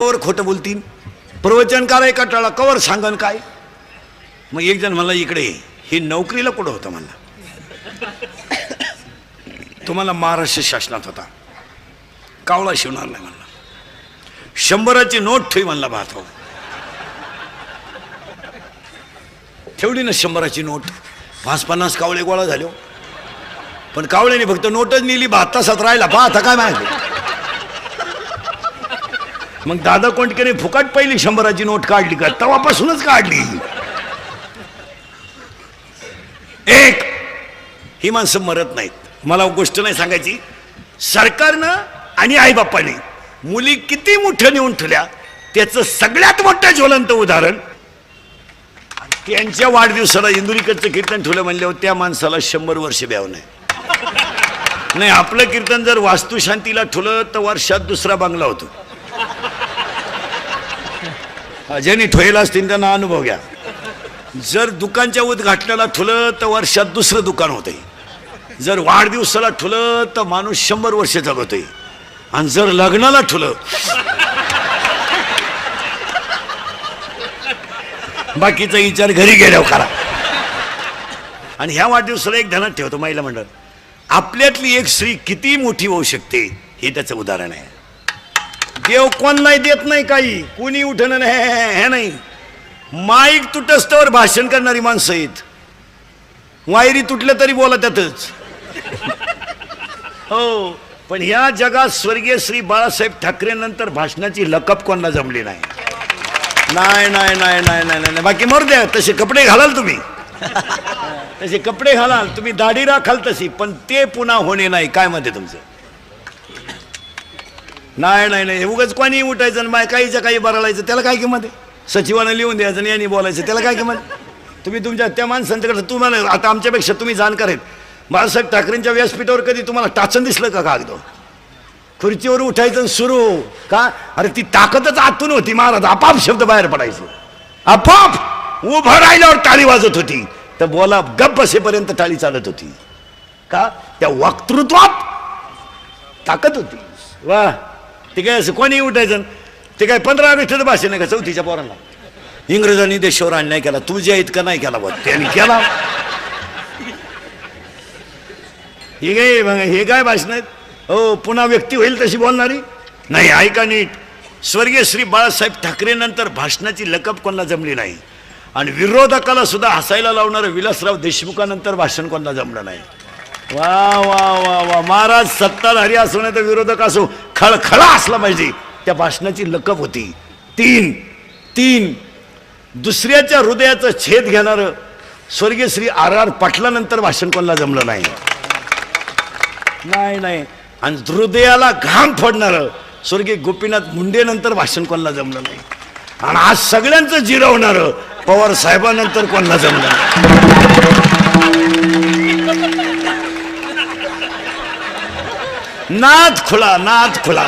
Cover खोटं बोलतील, प्रवचनकार आहे कटाळा कवर सांगन काय. मग एक जण म्हणला इकडे ही नोकरीला कुठं होतं म्हणला. तुम्हाला महाराष्ट्र शासनात होता, कावळा शिवणार नाही म्हणला. 100ची नोट ठेवी म्हणला भातो. ठेवली ना 100ची नोट, 50 कावळे गोळा झाले. पण कावळ्याने फक्त नोटच नेली, 5 तासात राहिला. आता काय माहिती. मग दादा कोंडकेने फुकट पहिली 100ची नोट काढली का, तेव्हापासूनच काढली. एक ही माणसं मरत नाहीत. मला गोष्ट नाही सांगायची, सरकारनं आणि आईबापाने मुली किती मोठ्या नेऊन ठेवल्या त्याचं सगळ्यात मोठं ज्वलंत उदाहरण त्यांच्या वाढदिवसाला इंदुरीकडचं कीर्तन ठेवलं म्हणल्यावर त्या माणसाला 100 वर्ष ब्याव नाही. आपलं कीर्तन जर वास्तुशांतीला ठेवलं तर वर्षात दुसरा बांगला होतो. ज्यांनी ठेवला असतील त्यांना अनुभव घ्या. जर दुकानच्या उद्घाटनाला ठेवलं तर वर्षात दुसरं दुकान होतंय. जर वाढदिवसाला ठेवलं तर माणूस 100 वर्ष जगतोय. आणि जर लग्नाला ठेवलं बाकीचा विचार घरी गेल्यावर करा. आणि ह्या वाढदिवसाला एक ध्यानात ठेवतो, महिला मंडळ आपल्यातली एक स्त्री किती मोठी होऊ शकते हे त्याचं उदाहरण आहे. देव कोणालाही देत नाही, काही कोणी उठणं हे नाही. माईक तुटस्तवर भाषण करणारी माणसं आहेत. वायरी तुटलं तरी बोला त्यातच. हो, पण ह्या जगात स्वर्गीय श्री बाळासाहेब ठाकरे नंतर भाषणाची लकप कोणाला जमली नाही. नाही नाही नाही नाही नाही नाही बाकी मरू द्या. तसे कपडे घालाल तुम्ही, तसे कपडे घालाल तुम्ही, दाढी राखाल तशी, पण ते पुन्हा होणे नाही. काय म्हणते तुमचं? नाही नाही नाही उगाच कोणी उठायचं आणि काहीच्या काही बरळायचं, त्याला काय किंमत आहे? सचिवानं लिहून द्यायचं आणि यांनी बोलायचं, त्याला काय किंमत? तुम्ही तुमच्या त्या माणसांच्याकडे, तुम्हाला आता आमच्यापेक्षा तुम्ही जाणकार आहेत. बाळासाहेब ठाकरेंच्या व्यासपीठावर कधी तुम्हाला टाचन दिसलं का कागद? खुर्चीवर उठायचं सुरू का? अरे ती ताकदच आतून होती महाराज. आपाप शब्द बाहेर पडायचे, आपाप उभं राहिल्यावर टाळी वाजत होती. तर बोला गप्प बसेपर्यंत टाळी चालत होती का? त्या वक्तृत्वात ताकद होती. वा, ते काय असं कोणी उठायचं? ते काय 15 ऑगस्टचं भाषण आहे का 4थीच्या पोरांना? इंग्रजांनी देशावर अन्याय केला, तुझ्या इतका नाही केला बघ, त्यांनी केला. हे काय भाषण आहेत? हो, पुन्हा व्यक्ती होईल तशी बोलणारी नाही. ऐका नीट, स्वर्गीय श्री बाळासाहेब ठाकरे नंतर भाषणाची लकप कोणाला जमली नाही. आणि विरोधकाला सुद्धा हसायला लावणारं विलासराव देशमुखानंतर भाषण कोणाला जमलं नाही. वा वा वा वा, महाराज सत्ताधारी असो नाही तर विरोधक असो, खळखळा असला पाहिजे. त्या भाषणाची लकप होती. तीन दुसऱ्याच्या हृदयाचं छेद घेणारं स्वर्गीय श्री RR पाटलानंतर भाषण कोणाला जमलं नाही. नाही नाही. आणि हृदयाला घाम फोडणारं स्वर्गीय गोपीनाथ मुंडे नंतर भाषण कोणाला जमलं नाही. आणि आज सगळ्यांचं जिरवणारं पवार साहेबांनंतर कोणाला जमलं नाही. नाद खुला.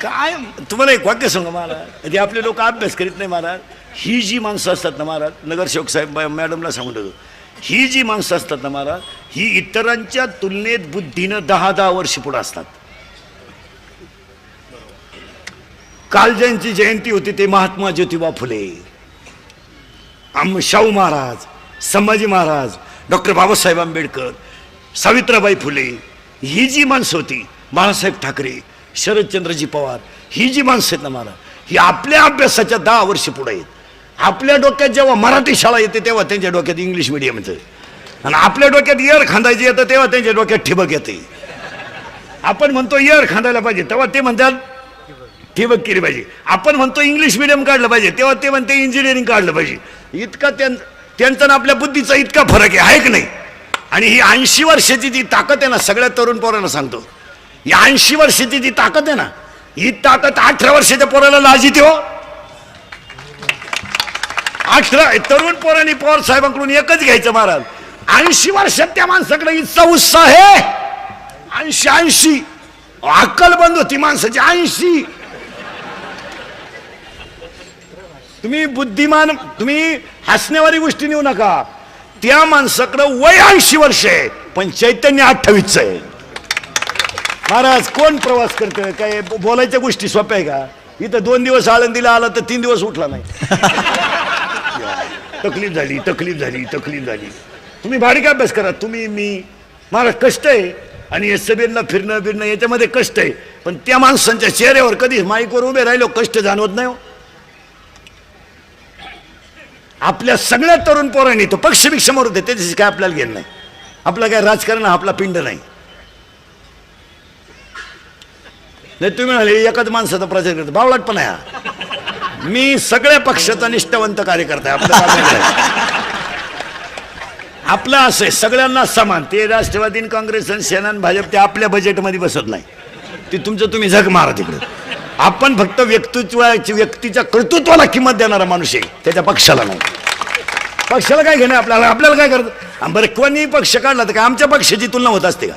काय तुम्हाला एक वाक्य सांगा महाराज, आपले लोक अभ्यास करीत नाही महाराज. ही जी माणसं असतात ना महाराज, नगरसेवक साहेब मॅडमला सांगून देतो, ही जी माणसं असतात ना महाराज, ही इतरांच्या तुलनेत बुद्धीनं 10 वर्ष पुढे असतात. काल ज्यांची जयंती होती ते महात्मा ज्योतिबा फुले, शाहू महाराज, संभाजी महाराज, डॉक्टर बाबासाहेब आंबेडकर, सावित्रीबाई फुले, ही जी माणसं होती, बाळासाहेब ठाकरे, शरदचंद्रजी पवार, ही जी माणसं आहेत ना महाराज, ही आपल्या अभ्यासाच्या 10 वर्ष पुढे आहेत. आपल्या डोक्यात जेव्हा मराठी शाळा येते तेव्हा त्यांच्या डोक्यात इंग्लिश मिडियमचं, आणि आपल्या डोक्यात इयर खांदायची येतं तेव्हा त्यांच्या डोक्यात ठिबक येते. आपण म्हणतो इयर खांदायला पाहिजे तेव्हा ते म्हणतात ठिबक केली पाहिजे. आपण म्हणतो इंग्लिश मिडियम काढलं पाहिजे तेव्हा ते म्हणते इंजिनिअरिंग काढलं पाहिजे. इतका त्यांचा ना आपल्या बुद्धीचा इतका फरक आहे की नाही. आणि ही 80 वर्षाची जी ताकद आहे ना, सगळ्या तरुण पोरांना सांगतो, ही 80 वर्षाची जी ताकद आहे ना, ही ताकद 18 वर्षाच्या पोराला लाजित हो. 18 तरुण पोरांनी पवार साहेबांकडून एकच घ्यायचं महाराज, 80 वर्षात त्या माणसाकडे इतका उत्साह आहे. 80 अक्कल बंद होती माणसाची. 80 तुम्ही बुद्धिमान, तुम्ही हसण्यावारी गोष्टी नेऊ नका. त्या माणसाकडे वय 80 वर्ष आहे पण चैतन्य 28 आहे. महाराज कोण प्रवास करतं? काय बोलायच्या गोष्टी सोप्या आहे का? इथं 2 दिवस आळंदीला आला तर 3 दिवस उठला नाही. तकलीफ झाली. तुम्ही बारीक अभ्यास करा, तुम्ही मी. महाराज कष्ट आहे आणि हे सभेला फिरणं बिरणं याच्यामध्ये कष्ट आहे, पण त्या माणसांच्या चेहऱ्यावर कधी माईकवर उभे राहिलो कष्ट जाणवत नाही हो. आपल्या सगळ्या तरुण पोरांनी तो पक्षभिक्षा मरू दे, त्याच्याशी काय आपल्याला घेणं नाही. आपलं काय राजकारण आपला पिंड नाही. तुम्ही म्हणाले एकाच माणसाचा प्रचार करतो, बावळाट पण आहे. मी सगळ्या पक्षाचा निष्ठावंत कार्यकर्ता आहे. आपलं असं आहे सगळ्यांना समान. ते राष्ट्रवादी काँग्रेस आणि सेना भाजप ते आपल्या बजेटमध्ये बसत नाही. ते तुमचं तुम्ही झक मारा तिकडे. आपण फक्त व्यक्तीच्या कर्तृत्वाला किंमत देणारा माणूस आहे, त्याच्या पक्षाला नाही. पक्षाला काय घेणं आपल्याला काय करतं? बरं कोणी पक्ष काढला तर काय आमच्या पक्षाची तुलना होत असते का?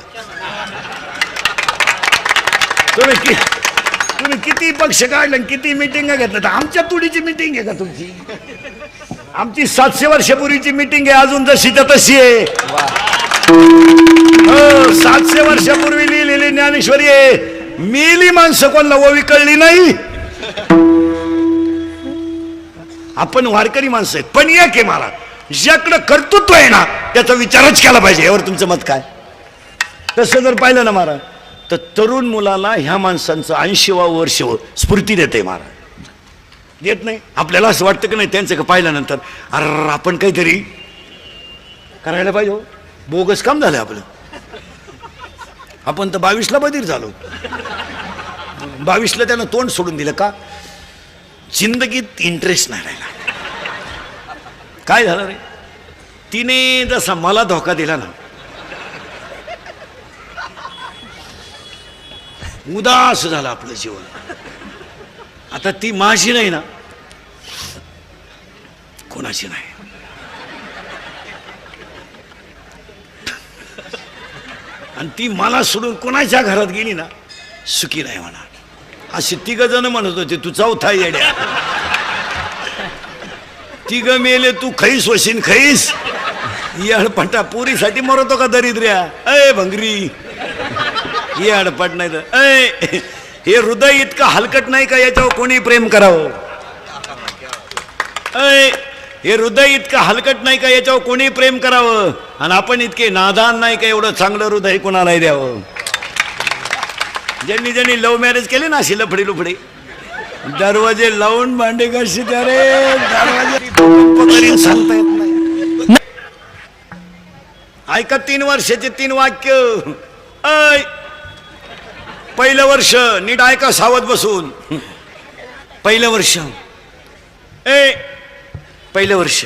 तुम्ही किती पक्ष काढलं किती मिटिंग घेतलं तर आमच्या तुडीची मिटिंग आहे का तुमची? आमची 700 वर्षापूर्वीची मिटिंग आहे, अजून जशीच्या तशी आहे. 700 वर्षापूर्वी लिहिलेली ज्ञानेश्वरी आहे. मेली माणसं कोणला ओवी कळली नाही. आपण वारकरी माणसं आहेत, पण एक आहे मला ज्याकडं कर्तृत्व आहे ना त्याचा विचारच केला पाहिजे. यावर तुमचं मत काय? तसं जर पाहिलं ना महाराज तर तरुण मुलाला ह्या माणसांचं 80वा वर्ष स्फूर्ती देते महाराज. देत नाही? आपल्याला असं वाटतं की नाही त्यांचं का पाहिल्यानंतर अरे आपण काहीतरी करायला पाहिजे. बोगस काम झालं आपलं. आपण तर 22ला बधीर झालो. 22ला त्यानं तोंड सोडून दिलं का? जिंदगीत इंटरेस्ट नाही राहिला. काय झालं रे? तिने जसा मला धोका दिला ना, उदास झालं आपलं जीवन. आता ती माझी नाही ना, कोणाची नाही. आणि ती मला सोडून कोणाच्या घरात गेली ना सुखी नाही म्हणा. अशी 3 जण म्हणत होते तू चौथा येड्या. 3 मेले तू खैस वशीन खैस. येडपटा पुरीसाठी मरतो का दरिद्र्या? अय भंगरी हे अडपट नाही तर अय हे हृदय इतकं हलकट नाही का याच्यावर कोणी प्रेम करावं? अय हे हृदय इतकं हलकट नाही का याच्यावर कोणी प्रेम करावं? आणि आपण इतके नादान नाही का एवढं चांगलं हृदय कोणालाही द्यावं? ज्यांनी ज्यांनी लव्ह मॅरेज केले ना अशी लफडी लुफडी दरवाजे लावून भांडे कशी रे दरवाजे सांगता येत नाही. ऐका 3 वर्षाचे 3 वाक्य. अय पहिलं वर्ष नीट ऐका सावध बसून. पहिलं वर्ष पहिलं वर्ष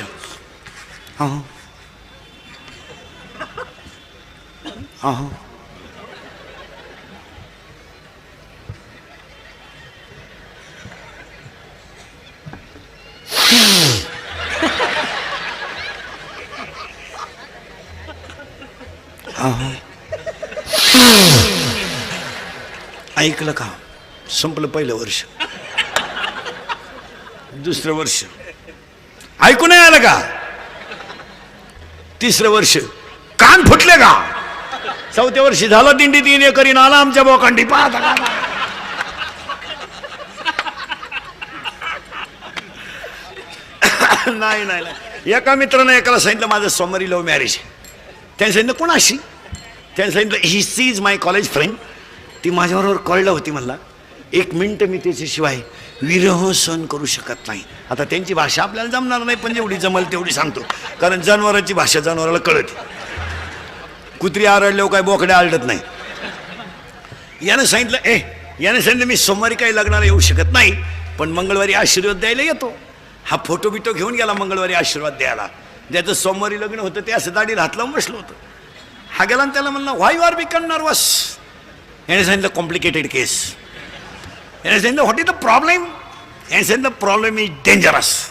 ऐकलं का? संपलं पहिलं वर्ष. दुसरं वर्ष ऐकू नाही आलं का? तिसरं वर्ष कान फुटले का? 4थ्या वर्षी झाला दिंडी 3 एकरी आला आमच्या बोकांडी. पाहता का? नाही नाही नाही. एका मित्रानं एकाला सांगितलं माझं सोमवारी लव्ह मॅरेज. त्याने सांगितलं कोणाशी? त्याने सांगितलं ही she is my college friend. ती माझ्याबरोबर कळलं होती. म्हणला 1 मिनिट मी त्याच्याशिवाय विरह सहन करू शकत नाही. आता त्यांची भाषा आपल्याला जमणार नाही, पण जेवढी जमल तेवढी सांगतो, कारण जनावरांची भाषा जनावराला कळते. कुत्री आरडल्यावर काय बोकड्या आरडत नाही. यानं सांगितलं मी सोमवारी काही लग्नाला येऊ शकत नाही, पण मंगळवारी आशीर्वाद द्यायला येतो. हा फोटो बिटो घेऊन गेला मंगळवारी आशीर्वाद द्यायला. ज्याचं सोमवारी लग्न होतं ते असं दाढी हात लावून बसलं होतं. हा गेला आणि त्याला म्हणला व्हाय यू आर बिकम नर्वस. याने सांगितलं कॉम्प्लिकेटेड केस. याने सांगितलं व्हॉट इज द प्रॉब्लेम? याने सांगितलं प्रॉब्लेम इज डेंजरस.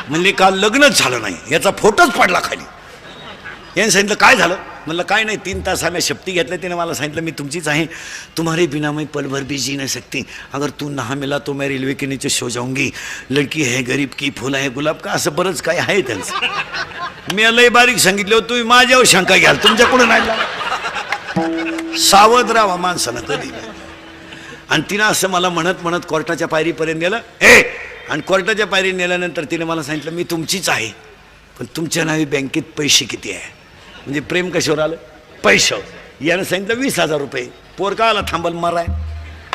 म्हणले काल लग्नच झालं नाही, याचा फोटोच पडला खाली. याने सांगितलं काय झालं? म्हणलं काय नाही, 3 तास आम्ही शपथी घेतल्या. तिने मला सांगितलं मी तुमचीच आहे, तुम्हारे बिना मैं पल भर भी जी नहीं सकती, अगर तू ना मिला तो मैं रेल्वे के नीचे सो जाऊंगी, लड़की है गरीब की फुल आहे गुलाब का. असं बरंच काय आहे त्यांचं. मी लय बारीक सांगितलं तुम्ही माझ्यावर शंका घ्याल, तुमच्याकडून नाही. सावध राहा माणसानं कधी. आणि तिनं असं मला म्हणत म्हणत कोर्टाच्या पायरीपर्यंत नेलं. आणि कोर्टाच्या पायरी नेल्यानंतर तिने मला सांगितलं मी तुमचीच आहे, पण तुमच्या नावे बँकेत पैसे किती आहे. म्हणजे प्रेम कशावर आलं? पैशावर. यानं सांगितलं 20,000 रुपये. पोरका आला थांबल माराय.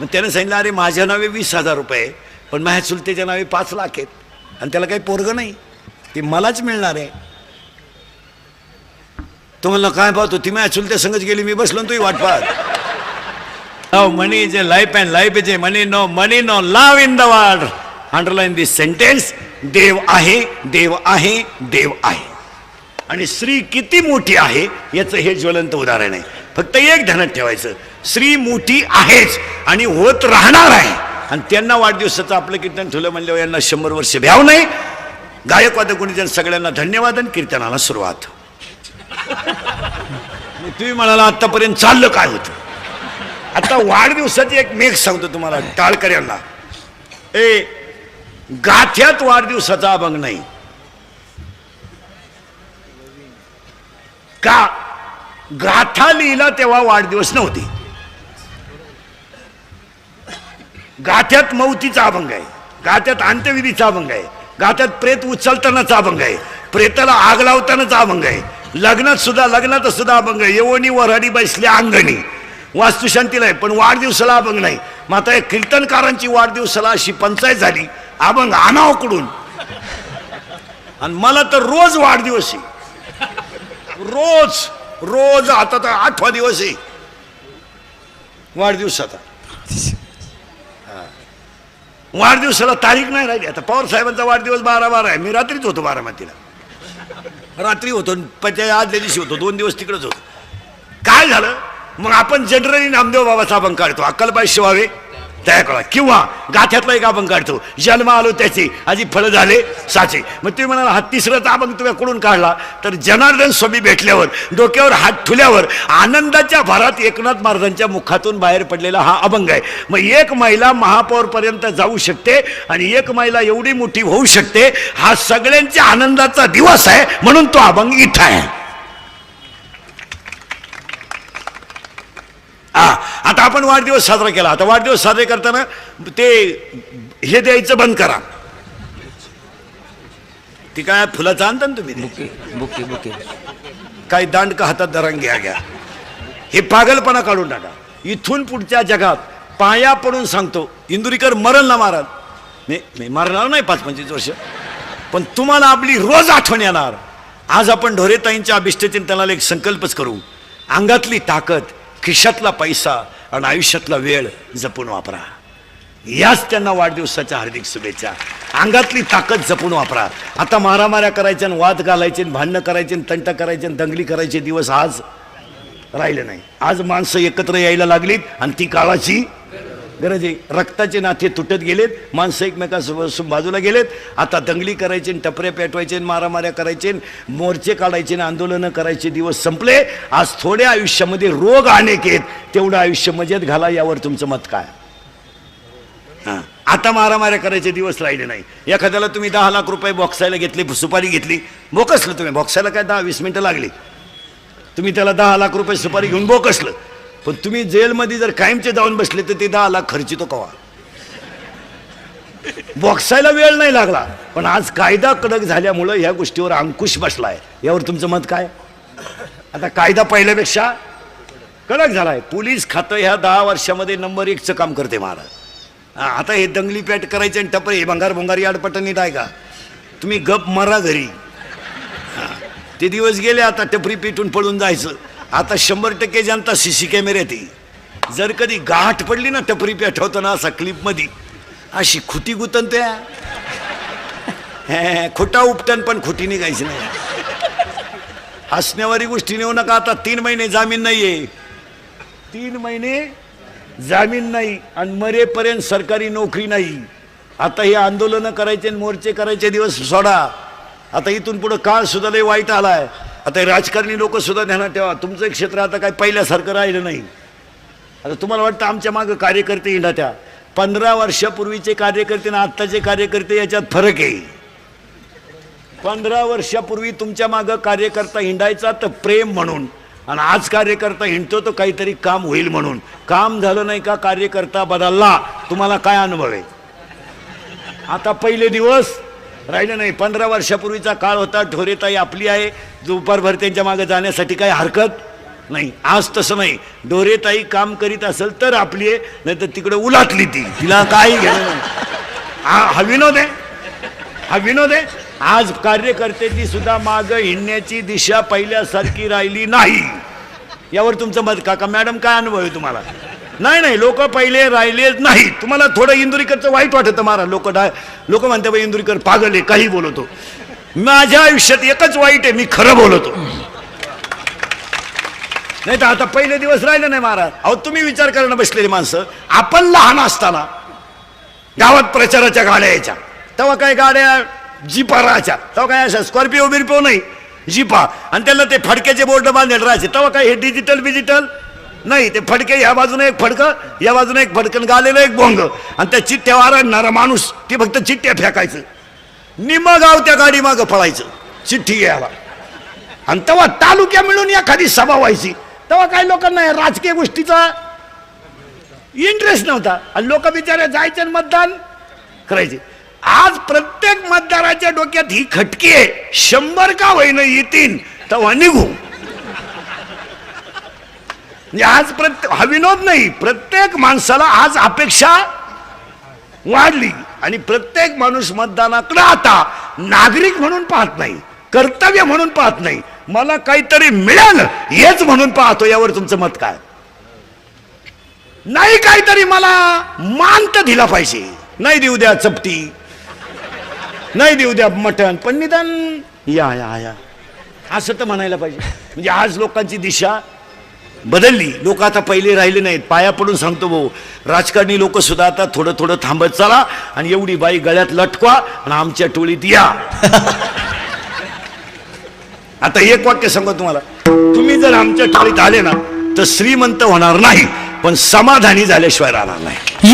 मग त्यानं सांगितलं अरे माझ्या नावे 20,000 रुपये, पण माझ्या चुलतेच्या नावे 5 लाख आहेत, आणि त्याला काही पोरगं नाही, ते मलाच मिळणार आहे. तो म्हणला काय पाहतो, ती माझ्या चुलत्या संगच गेली, मी बसलो तुही वाट पाहत. No money is a life and life is a money. No money, no love in the world. Underline this sentence. देव आहे, देव आहे, देव आहे. आणि स्त्री किती मोठी आहे याचं हे ज्वलंत उदाहरण आहे. फक्त एक ध्यानात ठेवायचं, स्त्री मोठी आहेच आणि होत राहणार आहे. आणि त्यांना वाढदिवसाचं आपलं कीर्तन ठेवलं म्हणल्यावर यांना 100 वर्ष भ्याव नाही. गायक वादक गुणीजन सगळ्यांना धन्यवाद आणि कीर्तनाला सुरुवात. तुम्ही म्हणाला आतापर्यंत चाललं काय होतं. आता वाढदिवसाची एक मेघ सांगतो तुम्हाला टाळकर यांना. गाथ्यात वाढदिवसाचा अभंग नाही का? गाथा लिहिला तेव्हा वाढदिवस नव्हते. गाथ्यात मौतीचा अभंग आहे, गाथ्यात अंत्यविधीचा अभंग आहे, गाथ्यात प्रेत उचलतानाचा अभंग आहे, प्रेताला आग लावतानाचा अभंग आहे, लग्नात सुद्धा अभंग आहे. येवणी वऱ्हाडी बसल्या अंगणी वास्तुशांतीला आहे, पण वाढदिवसाला अभंग नाही. मग आता कीर्तनकारांची वाढदिवसाला अशी पंचायत झाली, अभंग आणावकडून. आणि मला तर रोज वाढदिवस आहे, रोज रोज. आता तर 8वा दिवस आहे वाढदिवसाचा. वाढदिवसाला तारीख नाही राहिली. आता पवार साहेबांचा वाढदिवस 12/12 आहे. मी रात्रीच होतो बारामतीला, रात्री होतो, आदल्या दिवशी होतो, 2 दिवस तिकडेच होतो. काय झालं मग, आपण जनरली नामदेव बाबाचा अभंग काढतो, अक्कलबाई शिवावे त्या कळा, किंवा गाथ्यातला एक अभंग काढतो, जन्म आलो त्याचे आजी फळ झाले साचे. मग तुम्ही म्हणाला हा तिसराचा अभंग तुम्ही कुठून काढला, तर जनार्दन स्वामी भेटल्यावर डोक्यावर हात ठुल्यावर आनंदाच्या भरात एकनाथ महाराजांच्या मुखातून बाहेर पडलेला हा अभंग आहे. मग एक महिला महापौर पर्यंत जाऊ शकते आणि एक महिला एवढी मोठी होऊ शकते, हा सगळ्यांच्या आनंदाचा दिवस आहे, म्हणून तो अभंग इथं आहे. आता आपण वाढदिवस साजरा केला. आता वाढदिवस साजरे करताना ते हे द्यायचं बंद करा. ती काय फुलाचं आणता ना तुम्ही, बुके बुके काही दांडका हातात धरण घ्या. हे पागलपणा काढून टाका. इथून पुढच्या जगात पाया पडून सांगतो, इंदुरीकर मरण ना महाराज, मी मारणार नाही 5-25 वर्ष, पण तुम्हाला आपली रोज आठवण येणार. आज आपण ढोरेताईंच्या अभिष्टचिंतनाला एक संकल्पच करू. अंगातली ताकद, खिशातला पैसा आणि आयुष्यातला वेळ जपून वापरा. याच त्यांना वाढदिवसाच्या हार्दिक शुभेच्छा. अंगातली ताकद जपून वापरा. आता मारामाऱ्या करायच्या, वाद घालायचे, भांडणं करायचे, तंट करायचे, दंगली करायचे दिवस आज राहिले नाही. आज माणसं एकत्र यायला लागलीत आणि ती काळाची गरज आहे. रक्ताचे नाते तुटत गेलेत, माणसं एकमेकांसोबत बाजूला गेलेत. आता दंगली करायचे, टपऱ्या पेटवायचे, मारामाऱ्या करायचे, मोर्चे काढायचे, आंदोलनं करायचे दिवस संपले. आज थोड्या आयुष्यामध्ये रोग अनेक आहेत, तेवढं आयुष्य मजेत घाला. यावर तुमचं मत काय? आता मारामाऱ्या करायचे दिवस राहिले नाही. एखाद्याला तुम्ही 10 लाख रुपये बॉक्सायला घेतले, सुपारी घेतली, बोकसलं तुम्ही. बॉक्सायला काय 10-20 मिनिटं लागली, तुम्ही त्याला 10 लाख रुपये सुपारी घेऊन बोकसलं. पण तुम्ही जेलमध्ये जर कायमचे जाऊन बसले तर ते 10 लाख खर्चितो कवा. बॉक्सायला वेळ नाही लागला, पण आज कायदा कडक झाल्यामुळं ह्या गोष्टीवर अंकुश बसलाय. यावर तुमचं मत काय? आता कायदा पहिल्यापेक्षा कडक झालाय. पोलीस खातं ह्या 10 वर्षामध्ये नंबर 1चं काम करते महाराज. आता हे दंगली पेट करायचे आणि टपरे, हे भंगार याडपट नीट आहे का? तुम्ही गप मरा घरी. ते दिवस गेले. आता टपरी पेटून पळून जायचं. आता 100% जनता CC कॅमेऱ्यात येईल. जर कधी गाठ पडली ना टपरी पेटवताना असा क्लिपमध्ये, अशी खुटी गुतन त्या खोटा उपटन, पण खुटी निघायची नाही. हसण्यावारी गोष्टी नेऊ नका. आता 3 महिने जामीन नाहीये, 3 महिने जामीन नाही, आणि मरेपर्यंत सरकारी नोकरी नाही. आता हे आंदोलनं करायचे, मोर्चे करायचे दिवस सोडा. आता इथून पुढे काळ सुद्धा लय वाईट आलाय. आता राजकारणी लोक सुद्धा ध्यानात ठेवा, तुमचं क्षेत्र आता काय पहिल्यासारखं राहिलं नाही. आता तुम्हाला वाटतं आमच्या मागं कार्यकर्ते हिंडा, त्या 15 वर्षापूर्वीचे कार्यकर्ते आणि आत्ताचे कार्यकर्ते याच्यात फरक आहे. 15 वर्षापूर्वी तुमच्या मागं कार्यकर्ता हिंडायचा तर प्रेम म्हणून, आणि आज कार्यकर्ता हिंडतो तो काहीतरी काम होईल म्हणून. काम झालं नाही का कार्यकर्ता बदलला. तुम्हाला काय अनुभव आहे? आता पहिले दिवस राहिले नाही. 15 वर्षापूर्वीचा काळ होता. ढोरेताई आपली आहे, दुपारभर त्यांच्या मागे जाण्यासाठी काही हरकत नाही. आज तसं नाही. ढोरेताई काम करीत असेल तर आपली आहे, नाही तर तिकडे उलाटली ती, तिला काही घेणं नाही. हा विनोद आहे, हा विनोद आहे. आज कार्यकर्त्याची सुद्धा मागं हिंडण्याची दिशा पहिल्यासारखी राहिली नाही. यावर तुमचं मत काका मॅडम काय अनुभव आहे तुम्हाला? नाही लोक पहिले राहिलेच नाही. तुम्हाला थोडं इंदुरीकरचं वाईट वाटतं महाराज. लोक म्हणते बा इंदुरीकर पागल आहे, काही बोलतो. माझ्या आयुष्यात एकच वाईट आहे, मी खरं बोलतो. नाही तर आता पहिले दिवस राहिले नाही महाराज. अहो तुम्ही विचार करणं बसलेली माणसं, आपण लहान असताना गावात प्रचाराच्या गाड्या यायच्या, तेव्हा काय गाड्या जीपा राहायच्या, तेव्हा काय अशा स्कॉर्पिओ बिरपिओ नाही, जीपा. आणि त्याला ते फडक्याचे बोर्ड बांधलेले राहायचे. तेव्हा काय हे डिजिटल नाही. ते फडके ह्या बाजूने एक फडकं, या बाजूने एक फडकन, गालेलं एक बोंग, आणि त्या चिठ्ठ्यावर आणणारा माणूस ते फक्त चिठ्ठ्या फेकायचं. निम्म गाव त्या गाडी मागं पळायचं चिठ्ठी घ्यायला. आणि तेव्हा तालुक्या मिळून एखादी सभा व्हायची. तेव्हा काही लोकांना या राजकीय गोष्टीचा इंटरेस्ट नव्हता, आणि लोक बिचारे जायचे मतदान करायचे. आज प्रत्येक मतदाराच्या डोक्यात ही खटकी आहे, 100 का होईना येतील तेव्हा निघू. आज हा विनोद नाही. प्रत्येक माणसाला आज अपेक्षा वाढली, आणि प्रत्येक माणूस मतदानाकडे आता नागरिक म्हणून पाहत नाही, कर्तव्य म्हणून पाहत नाही, मला काहीतरी मिळेल हेच म्हणून पाहतो. यावर तुमचं मत काय? नाही काहीतरी मला मान तर दिला पाहिजे. नाही देऊ द्या चपटी, नाही देऊ द्या मटण, पण निदान या असं तर म्हणायला पाहिजे. म्हणजे आज लोकांची दिशा बदलली. लोक आता पहिले राहिले नाहीत. पाया पडून सांगतो भाऊ, राजकारणी लोक सुद्धा आता थोडं थांबत चला, आणि एवढी बाई गळ्यात लटकवा आणि आमच्या टोळीत या. आता एक वाक्य सांगतो तुम्हाला, तुम्ही जर आमच्या टोळीत आले ना तर श्रीमंत होणार नाही, पण समाधानी झाल्याशिवाय राहणार नाही.